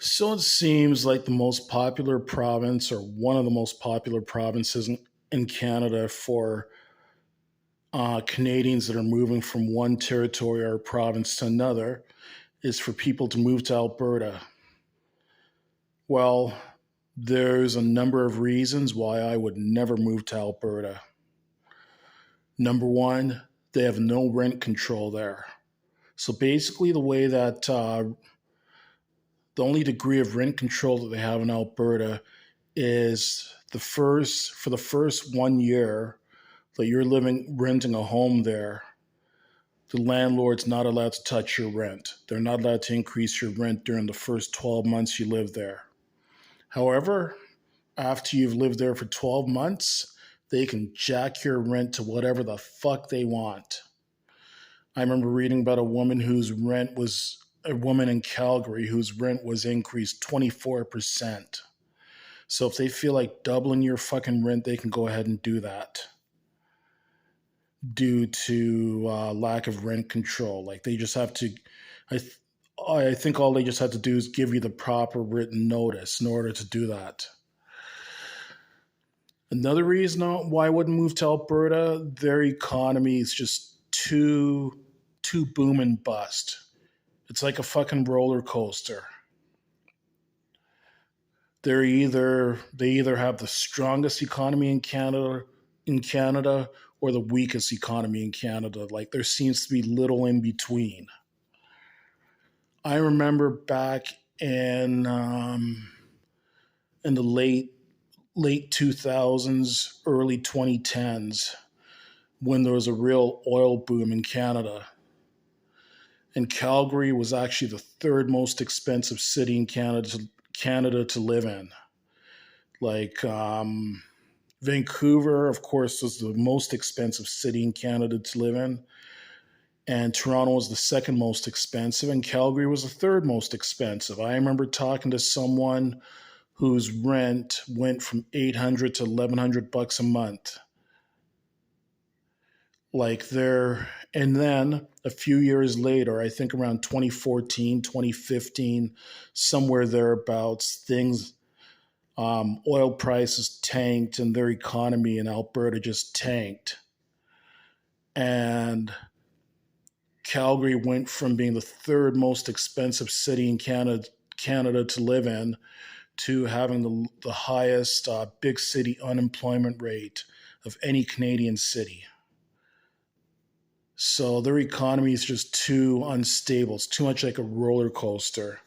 So it seems like the most popular province, or one of the most popular provinces in Canada for Canadians that are moving from one territory or province to another, is for people to move to Alberta. Well, there's a number of reasons why I would never move to Alberta. Number one, they have no rent control there. So basically, the only degree of rent control that they have in Alberta is for the first 1 year that you're living renting a home there, the landlord's not allowed to touch your rent. They're not allowed to increase your rent during the first 12 months you live there. However, after you've lived there for 12 months, they can jack your rent to whatever the fuck they want. I remember reading about a woman in Calgary whose rent was increased 24%. So if they feel like doubling your fucking rent, they can go ahead and do that due to lack of rent control. Like they just have to, I, th- I think all they just have to do is give you the proper written notice in order to do that. Another reason why I wouldn't move to Alberta, their economy is just too boom and bust. It's like a fucking roller coaster. They either have the strongest economy in Canada or the weakest economy in Canada. Like there seems to be little in between. I remember back in the late 2000s, early 2010s, when there was a real oil boom in Canada. And Calgary was actually the third most expensive city in Canada to live in. Like Vancouver, of course, was the most expensive city in Canada to live in, and Toronto was the second most expensive, and Calgary was the third most expensive. I remember talking to someone whose rent went from 800 to 1100 bucks a month. Like there, and then a few years later, I think around 2014, 2015, somewhere thereabouts, oil prices tanked and their economy in Alberta just tanked. And Calgary went from being the third most expensive city in Canada to live in to having the highest big city unemployment rate of any Canadian city. So their economy is just too unstable. It's too much like a roller coaster.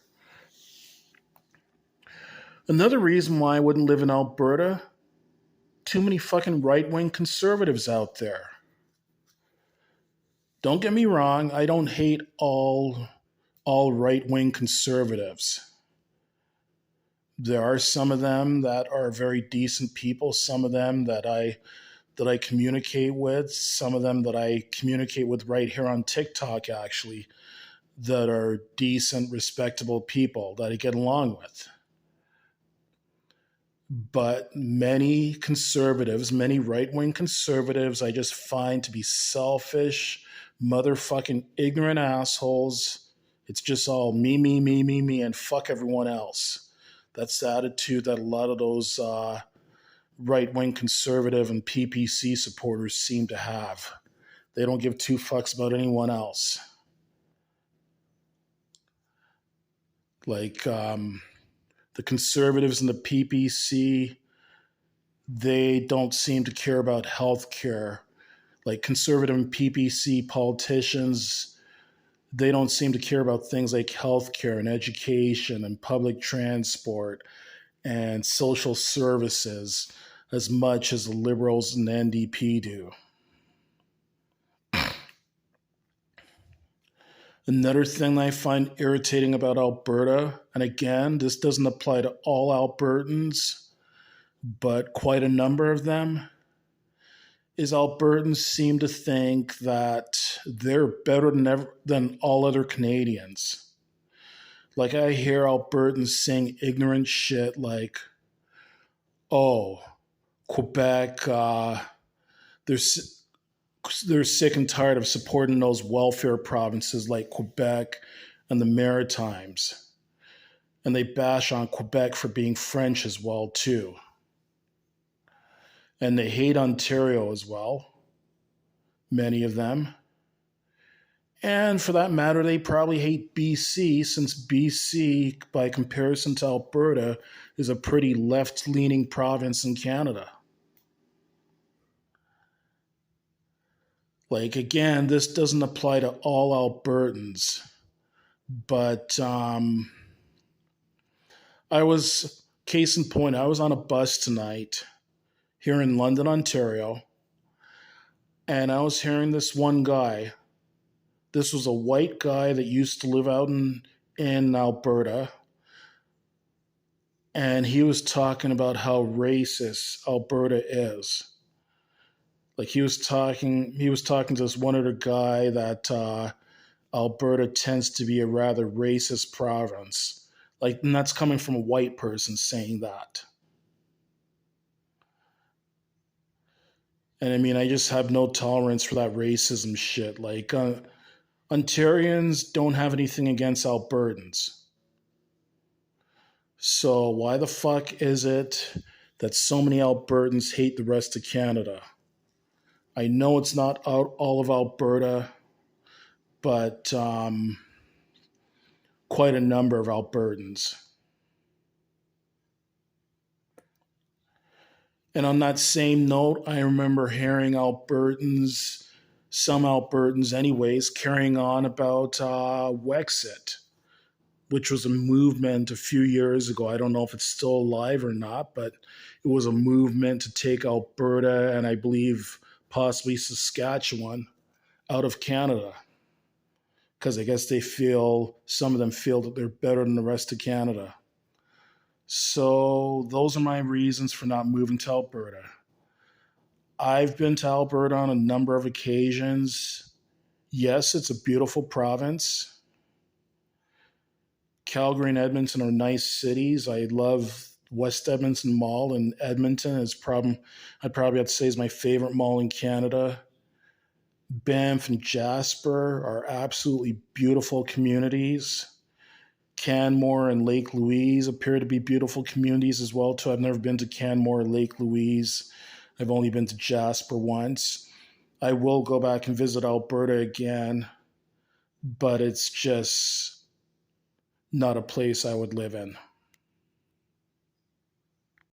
Another reason why I wouldn't live in Alberta, too many fucking right wing conservatives out there. Don't get me wrong, I don't hate all right wing conservatives. There are some of them that are very decent people, some of them that I communicate with, some of them that I communicate with right here on TikTok actually, that are decent, respectable people that I get along with. But many conservatives, many right wing conservatives, I just find to be selfish, motherfucking ignorant assholes. It's just all me, me, me, me, me, and fuck everyone else. That's the attitude that a lot of those right wing conservative and PPC supporters seem to have. They don't give two fucks about anyone else. Like the conservatives and the PPC, they don't seem to care about health care. Like conservative and PPC politicians, they don't seem to care about things like health care and education and public transport and social services as much as the Liberals and the NDP do. Another thing I find irritating about Alberta, and again, this doesn't apply to all Albertans, but quite a number of them, is Albertans seem to think that they're better than all other Canadians. Like I hear Albertans saying ignorant shit like, "Oh, Quebec, they're they're sick and tired of supporting those welfare provinces like Quebec and the Maritimes." and they bash on Quebec for being French as well too. And they hate Ontario as well, many of them. And for that matter, they probably hate BC, since BC, by comparison to Alberta, is a pretty left leaning province in Canada. Like, again, this doesn't apply to all Albertans, but case in point, I was on a bus tonight here in London, Ontario, and I was hearing this one guy. This was a white guy that used to live out in Alberta, and he was talking about how racist Alberta is. Like, he was talking to this one other guy that Alberta tends to be a rather racist province. Like, and that's coming from a white person saying that. And I mean, I just have no tolerance for that racism shit. Like, Ontarians don't have anything against Albertans. So why the fuck is it that so many Albertans hate the rest of Canada? I know it's not all of Alberta, but quite a number of Albertans. And on that same note, I remember hearing some Albertans anyways, carrying on about Wexit, which was a movement a few years ago. I don't know if it's still alive or not, but it was a movement to take Alberta and I believe possibly Saskatchewan out of Canada. Because I guess some of them feel that they're better than the rest of Canada. So those are my reasons for not moving to Alberta. I've been to Alberta on a number of occasions. Yes, it's a beautiful province. Calgary and Edmonton are nice cities. I love West Edmonton Mall in Edmonton. I'd probably have to say is my favorite mall in Canada. Banff and Jasper are absolutely beautiful communities. Canmore and Lake Louise appear to be beautiful communities as well too. I've never been to Canmore or Lake Louise. I've only been to Jasper once. I will go back and visit Alberta again, but it's just not a place I would live in.